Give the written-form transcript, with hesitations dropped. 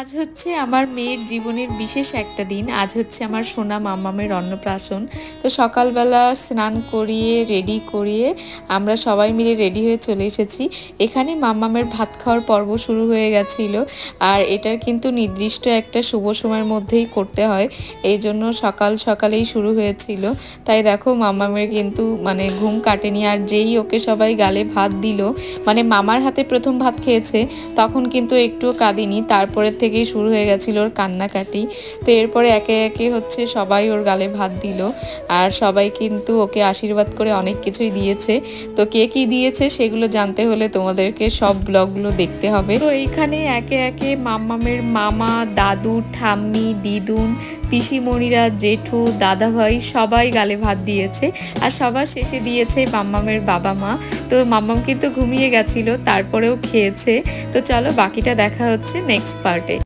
আজ হচ্ছে আমার মেয়ের জীবনের বিশেষ একটা দিন। আজ হচ্ছে আমার সোনা মাম্মামের অন্নপ্রাশন। তো সকালবেলা স্নান করিয়ে রেডি করিয়ে আমরা সবাই মিলে রেডি হয়ে চলে এসেছি। এখানে মাম্মামের ভাত খাওয়ার পর্ব শুরু হয়ে গেছিল। আর এটার কিন্তু নির্দিষ্ট একটা শুভ সময়ের মধ্যেই করতে হয়, এই জন্য সকাল সকালেই শুরু হয়েছিল। তাই দেখো মাম্মামের কিন্তু মানে ঘুম কাটেনি। আর যেই ওকে সবাই গালে ভাত দিল, মানে মামার হাতে প্রথম ভাত খেয়েছে, তখন কিন্তু একটুও কাঁদিনি। তারপরের থেকেই শুরু হয়ে গেছিল ওর কান্নাকাটি। তো এরপরে একে একে হচ্ছে সবাই ওর গালে ভাত দিল। আর সবাই কিন্তু ওকে আশীর্বাদ করে অনেক কিছুই দিয়েছে। তো কে কী দিয়েছে সেগুলো জানতে হলে তোমাদেরকে সব ব্লগগুলো দেখতে হবে। তো এইখানে একে একে মাম্মামের মামা, দাদু, ঠাম্মি, দিদুন, পিসিমণিরা, জেঠু, দাদাভাই সবাই গালে ভাত দিয়েছে। আর সবার শেষে দিয়েছে মাম্মামের বাবা মা। তো মাম্মাম কিন্তু ঘুমিয়ে গেছিল, তারপরেও খেয়েছে। তো চলো বাকিটা দেখা হচ্ছে নেক্সট পার্টে।